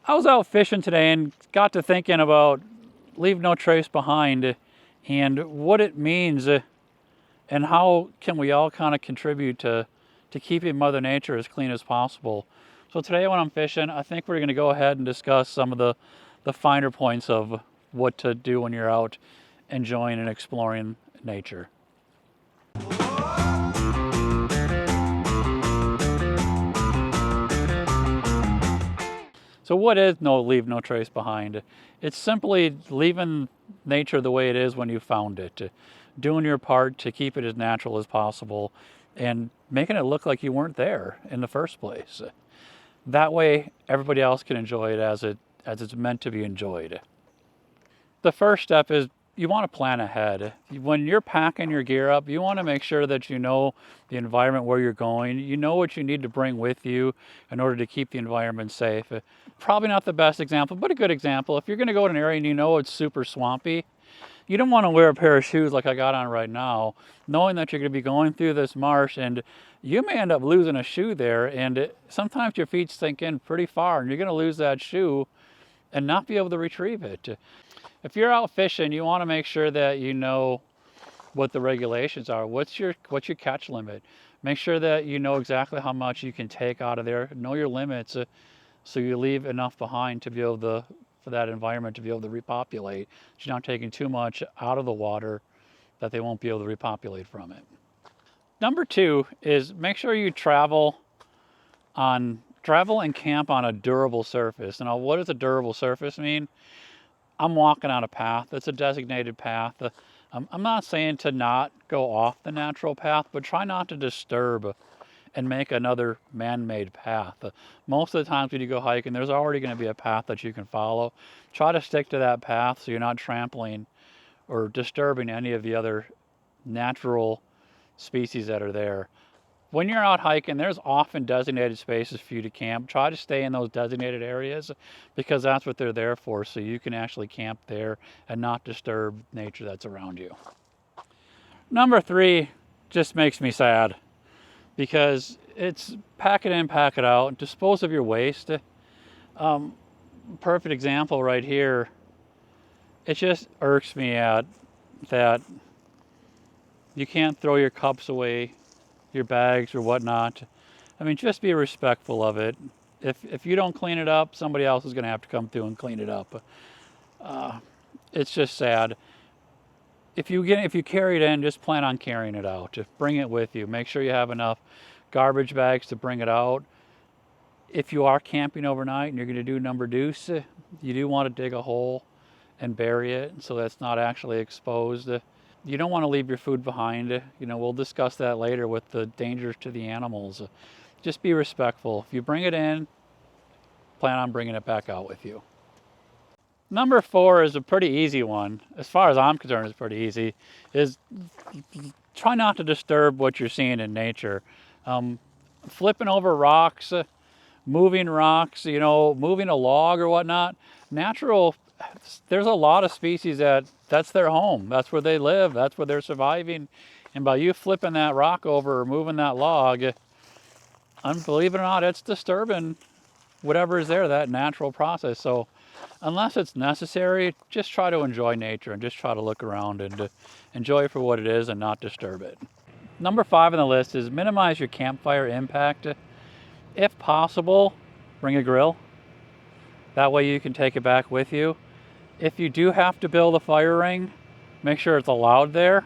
I was out fishing today and got to thinking about leave no trace behind and what it means and how can we all kind of contribute to keeping Mother Nature as clean as possible. So today when I'm fishing, I think we're going to go ahead and discuss some of the finer points of what to do when you're out enjoying and exploring nature. So what is leave no trace behind? It's simply leaving nature the way it is when you found it, doing your part to keep it as natural as possible and making it look like you weren't there in the first place. That way everybody else can enjoy it as it's meant to be enjoyed. The first step is you want to plan ahead. When you're packing your gear up, you want to make sure that you know the environment where you're going. You know what you need to bring with you in order to keep the environment safe. Probably not the best example, but a good example. If you're going to go to an area and you know it's super swampy, you don't want to wear a pair of shoes like I got on right now, knowing that you're going to be going through this marsh and you may end up losing a shoe there, and sometimes your feet sink in pretty far and you're going to lose that shoe and not be able to retrieve it. If you're out fishing, you want to make sure that you know what the regulations are. What's your catch limit? Make sure that you know exactly how much you can take out of there. Know your limits, so you leave enough behind to be able to, for that environment to be able to repopulate. So you're not taking too much out of the water that they won't be able to repopulate from it. Number two is make sure you travel and camp on a durable surface. Now, what does a durable surface mean? I'm walking on a path. It's a designated path. I'm not saying to not go off the natural path, but try not to disturb and make another man-made path. Most of the times when you go hiking, there's already going to be a path that you can follow. Try to stick to that path so you're not trampling or disturbing any of the other natural species that are there. When you're out hiking, there's often designated spaces for you to camp. Try to stay in those designated areas because that's what they're there for, so you can actually camp there and not disturb nature that's around you. Number three just makes me sad because it's pack it in, pack it out, dispose of your waste. Perfect example right here. It just irks me at that you can't throw your cups away, your bags or whatnot. I mean, just be respectful of it. If you don't clean it up, somebody else is going to have to come through and clean it up. It's just sad. If you carry it in, just plan on carrying it out. Just bring it with you. Make sure you have enough garbage bags to bring it out. If you are camping overnight and you're going to do number deuce, you do want to dig a hole and bury it so that's not actually exposed. You don't want to leave your food behind. We'll discuss that later with the dangers to the animals. Just be respectful. If you bring it in, plan on bringing it back out with you. Number four is a pretty easy one. As far as I'm concerned, it's pretty easy. Is try not to disturb what you're seeing in nature. Flipping over rocks, moving rocks, moving a log or whatnot. There's a lot of species that's their home. That's where they live. That's where they're surviving. And by you flipping that rock over or moving that log, believe it or not, it's disturbing whatever is there, that natural process. So unless it's necessary, just try to enjoy nature and just try to look around and enjoy it for what it is and not disturb it. Number 5 on the list is minimize your campfire impact. If possible, bring a grill. That way you can take it back with you. If you do have to build a fire ring, make sure it's allowed there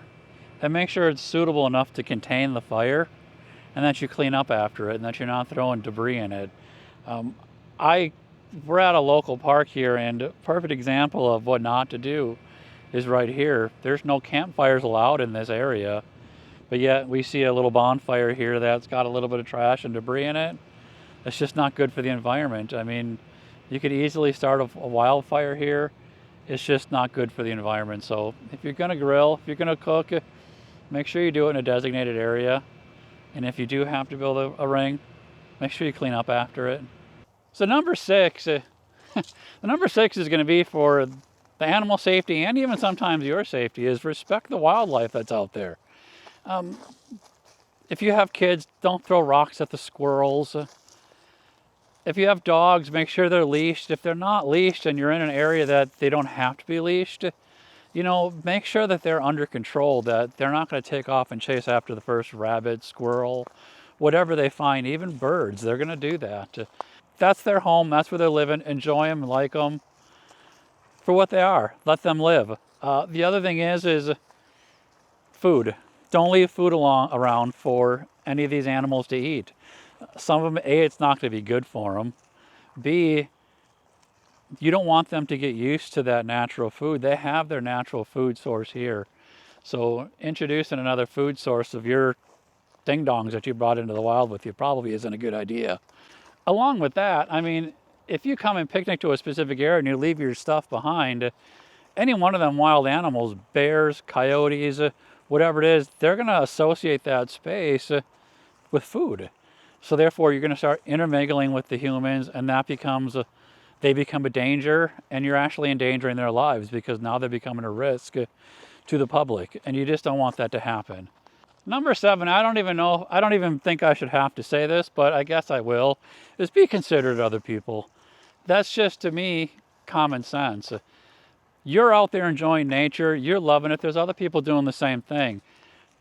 and make sure it's suitable enough to contain the fire and that you clean up after it and that you're not throwing debris in it. We're at a local park here, and a perfect example of what not to do is right here. There's no campfires allowed in this area, but yet we see a little bonfire here that's got a little bit of trash and debris in it. It's just not good for the environment. I mean, you could easily start a wildfire here. It's just not good for the environment. So if you're gonna grill, if you're gonna cook, make sure you do it in a designated area. And if you do have to build a ring, make sure you clean up after it. So number 6, the number 6 is gonna be for the animal safety and even sometimes your safety, is respect the wildlife that's out there. If you have kids, don't throw rocks at the squirrels. If you have dogs, make sure they're leashed. If they're not leashed and you're in an area that they don't have to be leashed, you know, make sure that they're under control, that they're not going to take off and chase after the first rabbit, squirrel, whatever they find, even birds. They're going to do that. That's their home. That's where they're living. Enjoy them, like them for what they are. Let them live. The other thing is food. Don't leave food around for any of these animals to eat. Some of them, A, it's not going to be good for them. B, you don't want them to get used to that natural food. They have their natural food source here. So introducing another food source of your ding-dongs that you brought into the wild with you probably isn't a good idea. Along with that, I mean, if you come and picnic to a specific area and you leave your stuff behind, any one of them wild animals, bears, coyotes, whatever it is, they're going to associate that space with food. So therefore, you're going to start intermingling with the humans, and that becomes they become a danger, and you're actually endangering their lives because now they're becoming a risk to the public, and you just don't want that to happen. Number 7, I don't even think I should have to say this, but I guess I will, is be considerate of other people. That's just, to me, common sense. You're out there enjoying nature, you're loving it, there's other people doing the same thing.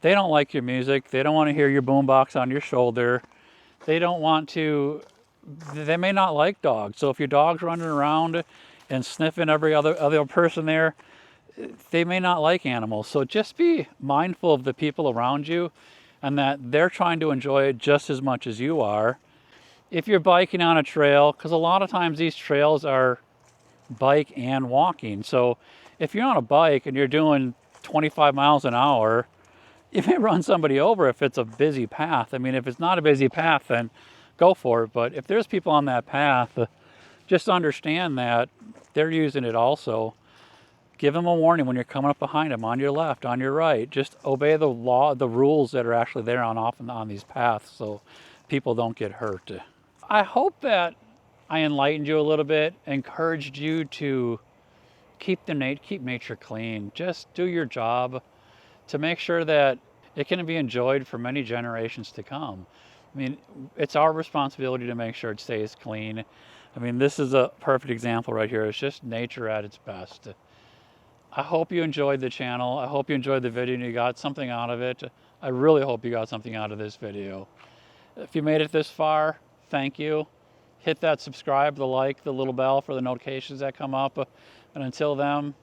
They don't like your music, they don't want to hear your boombox on your shoulder, they may not like dogs. So if your dog's running around and sniffing every other person there, they may not like animals. So just be mindful of the people around you and that they're trying to enjoy it just as much as you are. If you're biking on a trail, because a lot of times these trails are bike and walking. So if you're on a bike and you're doing 25 miles an hour, you may run somebody over if it's a busy path. I mean, if it's not a busy path, then go for it. But if there's people on that path, just understand that they're using it also. Give them a warning when you're coming up behind them, on your left, on your right. Just obey the law, the rules that are actually there on these paths so people don't get hurt. I hope that I enlightened you a little bit, encouraged you to keep nature clean. Just do your job to make sure that it can be enjoyed for many generations to come. I mean, it's our responsibility to make sure it stays clean. I mean, this is a perfect example right here. It's just nature at its best. I hope you enjoyed the channel. I hope you enjoyed the video and you got something out of it. I really hope you got something out of this video. If you made it this far, thank you. Hit that subscribe, the like, the little bell for the notifications that come up. And until then,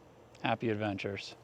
happy adventures.